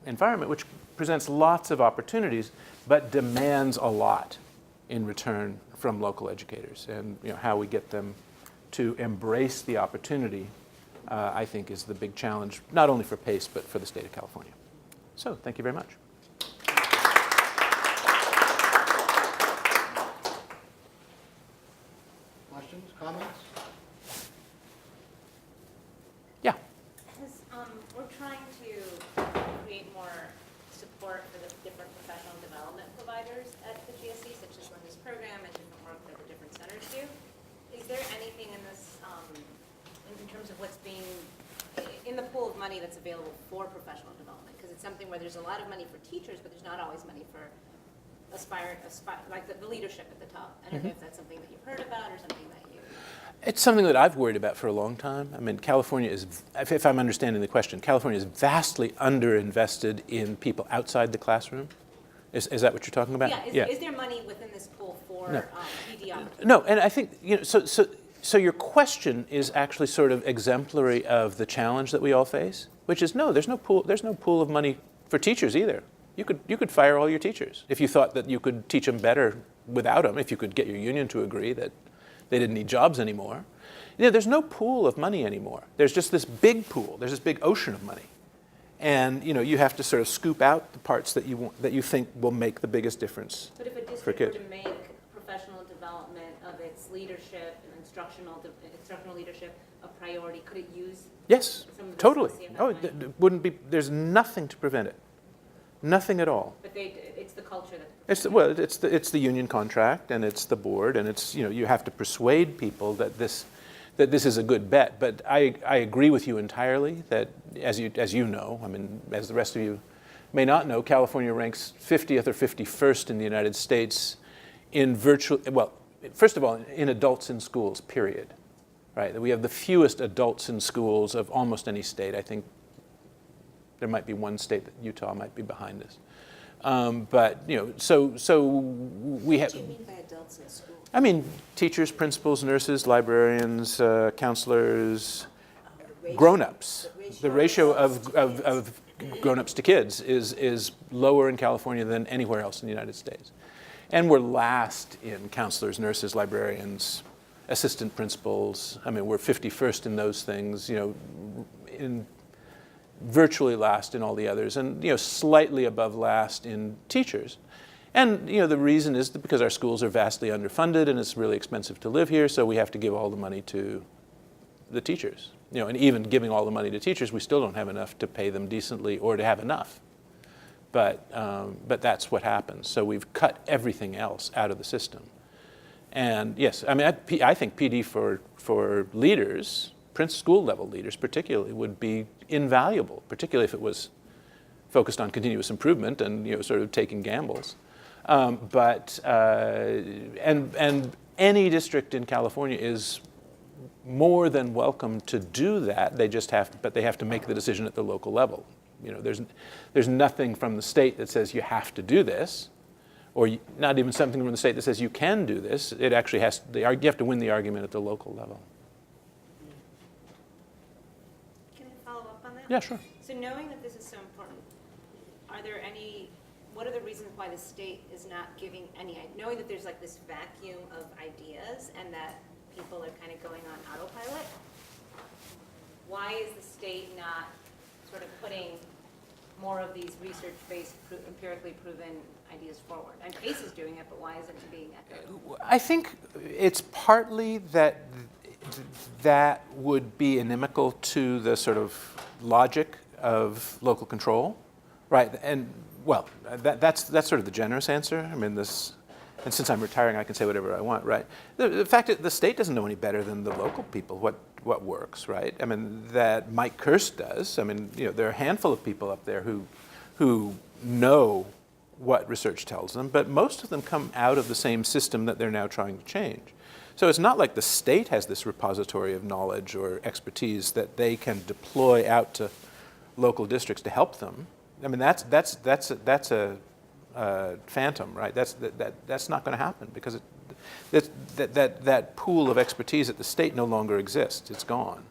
environment, which presents lots of opportunities, but demands a lot in return from local educators. And how we get them to embrace the opportunity, I think, is the big challenge, not only for PACE, but for the state of California. So thank you very much. Questions, comments? Yeah. We're trying to create more support for the different professional development providers at the GSC, such as Linda's program and different work that the different centers do. Is there anything in this, in terms of what's being, in the pool of money that's available for professional development? Because it's something where there's a lot of money for teachers, but there's not always money for like the leadership at the top. I don't know if that's something that you've heard about or something that you... It's something that I've worried about for a long time. I mean, California is, if I'm understanding the question, California is vastly underinvested in people outside the classroom. Is that what you're talking about? Yeah. Is there money within this pool for PDI? No, and I think, so your question is actually sort of exemplary of the challenge that we all face, which is no, there's no pool of money for teachers either. You could fire all your teachers if you thought that you could teach them better without them, if you could get your union to agree that they didn't need jobs anymore. There's no pool of money anymore. There's just this big pool. There's this big ocean of money. And you have to sort of scoop out the parts that you think will make the biggest difference But if a for district were kids. to make professional development of its leadership and instructional leadership a priority, could it use Yes, some of this totally. LCFF Oh, money? it wouldn't be. There's nothing to prevent it. Nothing at all. But it's the culture that. It's the union contract, and it's the board, and it's you have to persuade people that this is a good bet. But I agree with you entirely that as you know, I mean, as the rest of you may not know, California ranks 50th or 51st in the United States in first of all, in adults in schools, period. Right? We have the fewest adults in schools of almost any state. I think there might be one state that Utah might be behind us. But so we have. What do you mean by adults in school? I mean, teachers, principals, nurses, librarians, counselors, grown-ups. The ratio of grown-ups to kids is lower in California than anywhere else in the United States. And we're last in counselors, nurses, librarians, assistant principals. I mean, we're 51st in those things, in virtually last in all the others, and slightly above last in teachers. And the reason is that because our schools are vastly underfunded and it's really expensive to live here, so we have to give all the money to the teachers. And even giving all the money to teachers, we still don't have enough to pay them decently or to have enough. But that's what happens. So we've cut everything else out of the system. And yes, I mean, I think PD for leaders, school level leaders particularly, would be invaluable, particularly if it was focused on continuous improvement and sort of taking gambles. But any district in California is more than welcome to do that. They have to make the decision at the local level. There's nothing from the state that says you have to do this, or not even something from the state that says you can do this. It actually you have to win the argument at the local level. Can I follow up on that? Yeah, sure. So knowing that this is so important, what are the reasons why the state is not giving knowing that there's like this vacuum of ideas and that people are kind of going on autopilot, why is the state not sort of putting more of these research-based, empirically proven ideas forward? And PACE is doing it, but why isn't it being echoed? I think it's partly that would be inimical to the sort of logic of local control, right? And well, that's sort of the generous answer. I mean, and since I'm retiring, I can say whatever I want, right? The fact that the state doesn't know any better than the local people what works, right? I mean, that Mike Kirst does. I mean, there are a handful of people up there who know what research tells them, but most of them come out of the same system that they're now trying to change. So it's not like the state has this repository of knowledge or expertise that they can deploy out to local districts to help them. I mean, that's a phantom, right? That's not going to happen because that pool of expertise at the state no longer exists. It's gone.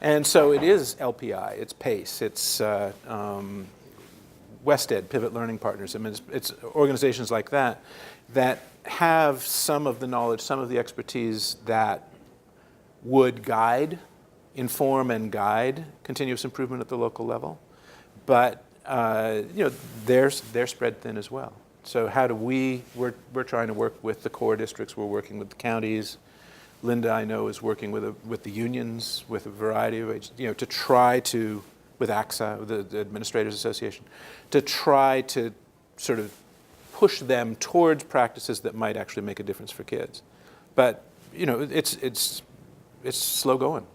And so it is LPI, it's PACE, it's WestEd, Pivot Learning Partners. I mean, it's organizations like that that have some of the knowledge, some of the expertise that would inform and guide continuous improvement at the local level. But they're spread thin as well. So how do we're trying to work with the core districts, we're working with the counties. Linda, I know, is working with the unions, with a variety of, to try to, with AXA, the Administrators Association, to try to sort of push them towards practices that might actually make a difference for kids. But, it's slow going.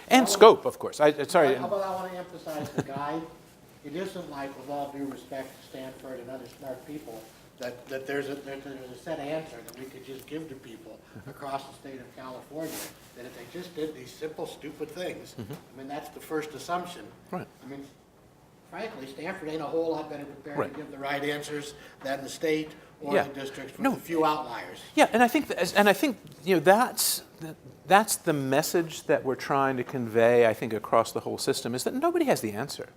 And scope, of course. Sorry. How about I want to emphasize the guide? It isn't like, with all due respect to Stanford and other smart people, that there's a set answer that we could just give to people across the state of California, that if they just did these simple, stupid things, I mean, that's the first assumption. Right. I mean, frankly, Stanford ain't a whole lot better prepared Right. to give the right answers than the state or Yeah. the districts with No. a few outliers. Yeah, and I think that's the message that we're trying to convey, I think, across the whole system, is that nobody has the answer.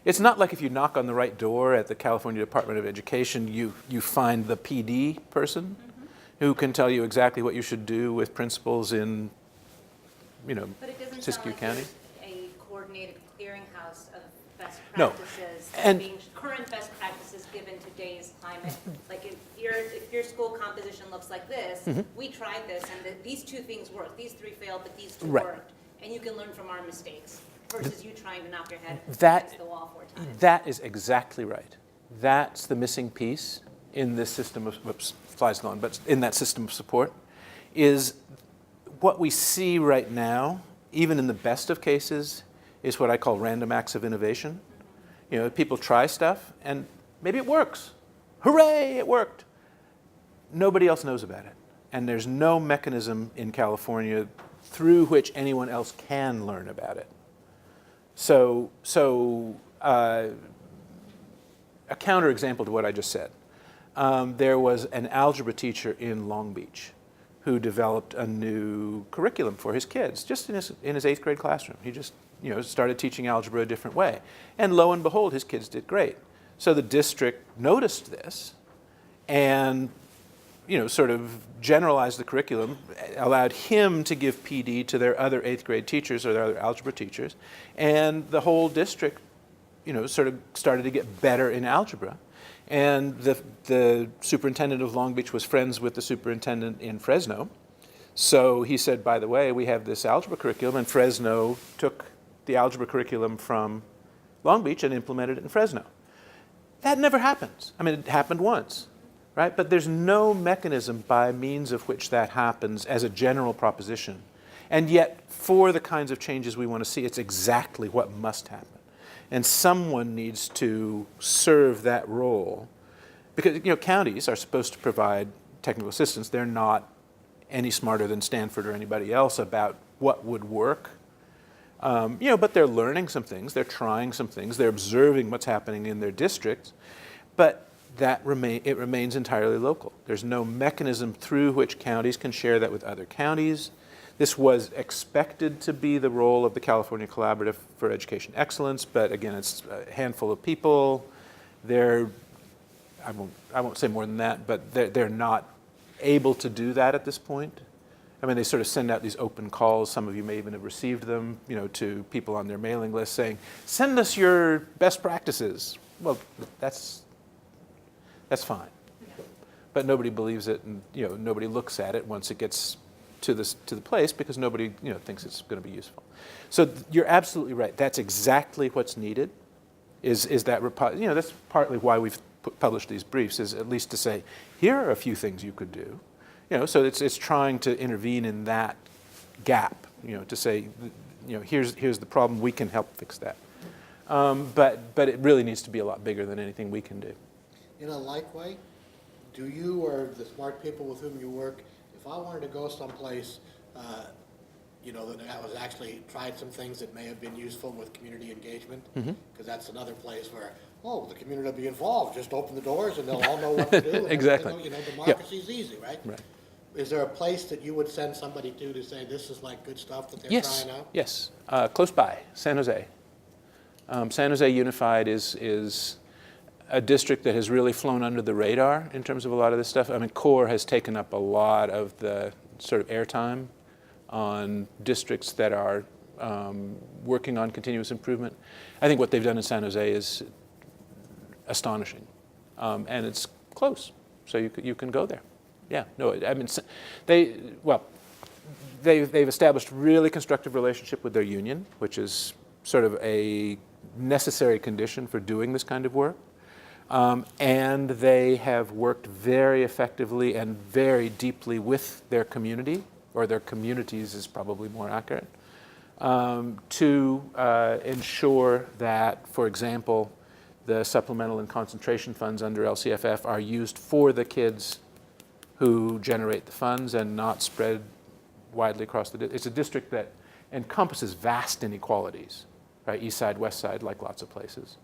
It's not like if you knock on the right door at the California Department of Education, you find the PD person who can tell you exactly what you should do with principals in, But it doesn't sound Siskiyou like County. there's a coordinated clearinghouse of best No. practices, And- being current best practices given today's climate. Like if your school composition looks like this, we tried this and these two things worked. These three failed, but these two Right. worked. And you can learn from our mistakes versus you trying to knock your head That- against the wall 4 times. That is exactly right. That's the missing piece in this system of, whoops, fly's gone, but in that system of support, is what we see right now, even in the best of cases, is what I call random acts of innovation. People try stuff and maybe it works. Hooray, it worked. Nobody else knows about it. And there's no mechanism in California through which anyone else can learn about it. So a counterexample to what I just said. There was an algebra teacher in Long Beach who developed a new curriculum for his kids, just in his 8th grade classroom. He just started teaching algebra a different way. And lo and behold, his kids did great. So the district noticed this and sort of generalized the curriculum, allowed him to give PD to their other 8th grade teachers or their other algebra teachers, and the whole district sort of started to get better in algebra. And the superintendent of Long Beach was friends with the superintendent in Fresno. So he said, by the way, we have this algebra curriculum, and Fresno took the algebra curriculum from Long Beach and implemented it in Fresno. That never happens. I mean, it happened once, right? But there's no mechanism by means of which that happens as a general proposition. And yet, for the kinds of changes we want to see, it's exactly what must happen. And someone needs to serve that role. Because counties are supposed to provide technical assistance. They're not any smarter than Stanford or anybody else about what would work. But they're learning some things. They're trying some things. They're observing what's happening in their districts. But it remains entirely local. There's no mechanism through which counties can share that with other counties. This was expected to be the role of the California Collaborative for Education Excellence, but again, it's a handful of people. I won't say more than that, but they're not able to do that at this point. I mean, they sort of send out these open calls. Some of you may even have received them, to people on their mailing list saying, "Send us your best practices." Well, that's fine, but nobody believes it, and nobody looks at it once it gets to the place, because nobody thinks it's going to be useful. So you're absolutely right. That's exactly what's needed. Is that that's partly why we've published these briefs, is at least to say, here are a few things you could do. So it's trying to intervene in that gap. To say, here's the problem. We can help fix that. But it really needs to be a lot bigger than anything we can do. In a like way, do you or the smart people with whom you work, if I wanted to go someplace, that was actually tried some things that may have been useful with community engagement, because that's another place where, the community will be involved. Just open the doors and they'll all know what to do. And Exactly. Democracy's easy, right? Right. Is there a place that you would send somebody to say this is like good stuff that they're Yes. trying out? Yes. Close by, San Jose. San Jose Unified is a district that has really flown under the radar in terms of a lot of this stuff. I mean, CORE has taken up a lot of the sort of airtime on districts that are working on continuous improvement. I think what they've done in San Jose is astonishing, and it's close, so you can go there. Yeah, no, I mean, they've established really constructive relationship with their union, which is sort of a necessary condition for doing this kind of work. And they have worked very effectively and very deeply with their community, or their communities is probably more accurate, to ensure that, for example, the supplemental and concentration funds under LCFF are used for the kids who generate the funds and not spread widely across the district. It's a district that encompasses vast inequalities, right? East side, west side, like lots of places.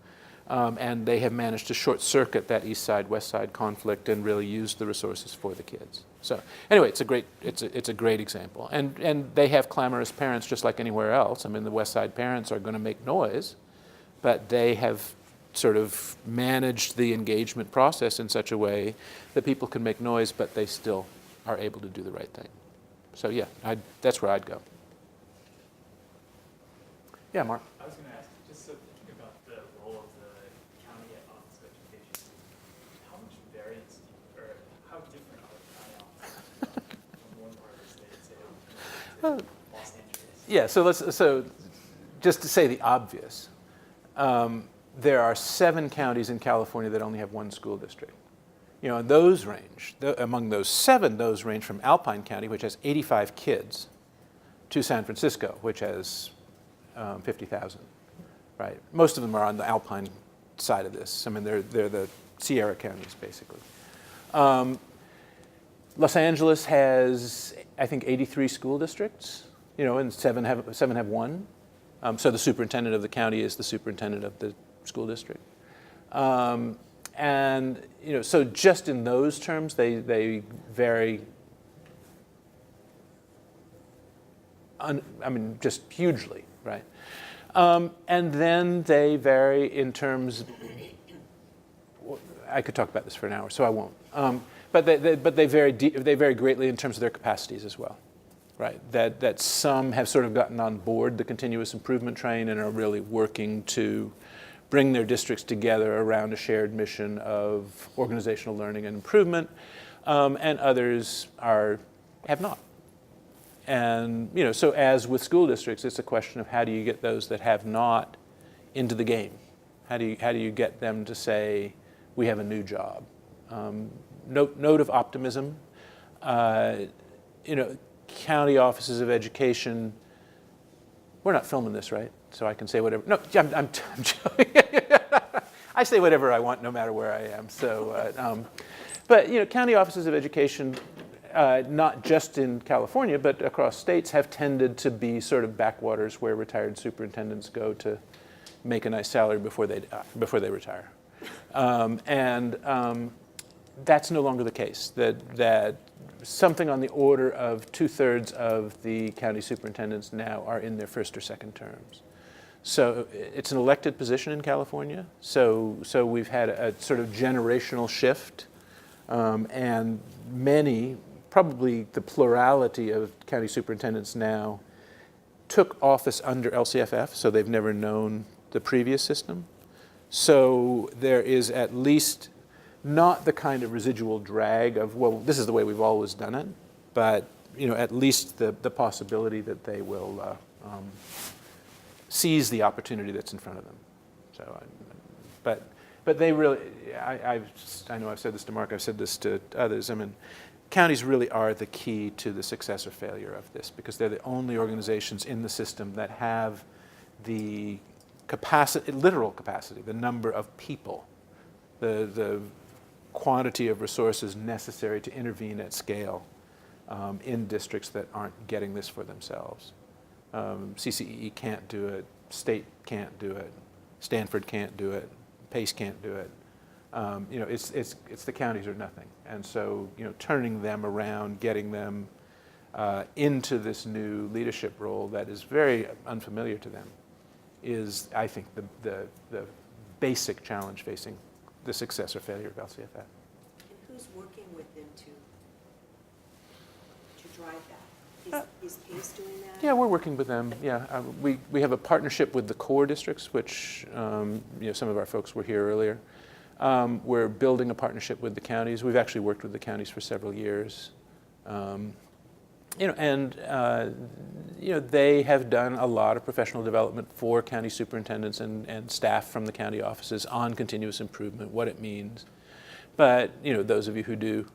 And they have managed to short circuit that east side, west side conflict and really use the resources for the kids. So anyway, it's a great example. And they have clamorous parents just like anywhere else. I mean, the west side parents are going to make noise, but they have sort of managed the engagement process in such a way that people can make noise, but they still are able to do the right thing. So yeah, that's where I'd go. Yeah, Mark? I was going to ask, just so thinking about the role of the county office of education, how much variance, or how different are the county offices from one part of the state, say, to Los Angeles? Yeah, so just to say the obvious, there are 7 counties in California that only have 1 school district. You know, and those range, among those 7, those range from Alpine County, which has 85 kids, to San Francisco, which has 50,000, right? Most of them are on the Alpine side of this. I mean, they're the Sierra counties, basically. Los Angeles has, I think, 83 school districts, you know, and 7 have 1. So the superintendent of the county is the superintendent of the school district. And, you know, so just in those terms, they vary, I mean, just hugely, right? And then they vary in terms, I could talk about this for an hour, so I won't. But they vary greatly in terms of their capacities as well, right? That some have sort of gotten on board the continuous improvement train and are really working to bring their districts together around a shared mission of organizational learning and improvement, and others have not. And you know, so as with school districts, it's a question of how do you get those that have not into the game? How do you get them to say, we have a new job? Note of optimism. You know, county offices of education. We're not filming this, right? So I can say whatever. No, I'm joking. I say whatever I want, no matter where I am. So, but you know, county offices of education, not just in California, but across states, have tended to be sort of backwaters where retired superintendents go to make a nice salary before they retire, and that's no longer the case. That something on the order of 2/3 of the county superintendents now are in their first or second terms. So it's an elected position in California. So we've had a sort of generational shift, and many, probably the plurality of county superintendents now, took office under LCFF, so they've never known the previous system. So there is at least not the kind of residual drag of, well, this is the way we've always done it, but you know, at least the possibility that they will seize the opportunity that's in front of them. So, but they really, I know I've said this to Mark, I've said this to others. I mean, counties really are the key to the success or failure of this, because they're the only organizations in the system that have the capacity, literal capacity, the number of people, the quantity of resources necessary to intervene at scale in districts that aren't getting this for themselves. CCEE can't do it, State can't do it, Stanford can't do it, Pace can't do it. You know, it's the counties or nothing. And so, you know, turning them around, getting them into this new leadership role that is very unfamiliar to them is, I think, the basic challenge facing the success or failure of LCFF. And who's working with them to drive that? Is PACE doing that? Yeah, we're working with them. Yeah, we have a partnership with the core districts, which you know, some of our folks were here earlier. We're building a partnership with the counties. We've actually worked with the counties for several years. You know, and you know, they have done a lot of professional development for county superintendents and staff from the county offices on continuous improvement, what it means. But you know, those of you who do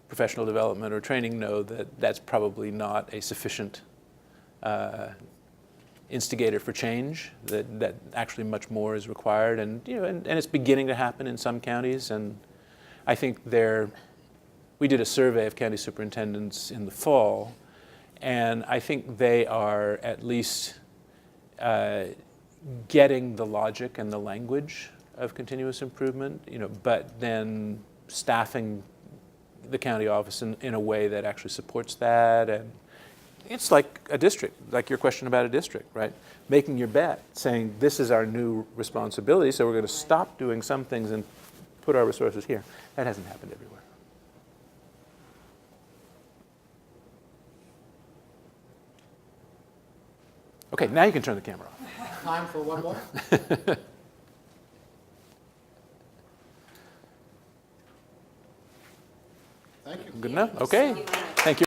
professional development or training know that that's probably not a sufficient instigator for change, that actually much more is required, and you know, and it's beginning to happen in some counties. And I think we did a survey of county superintendents in the fall, and I think they are at least getting the logic and the language of continuous improvement, you know, but then staffing the county office in a way that actually supports that, and It's like a district, like your question about a district, right? Making your bet, saying this is our new responsibility, so we're going to stop doing some things and put our resources here. That hasn't happened everywhere. Okay, now you can turn the camera off. Time for one more? Thank you. Good enough? Okay. So much.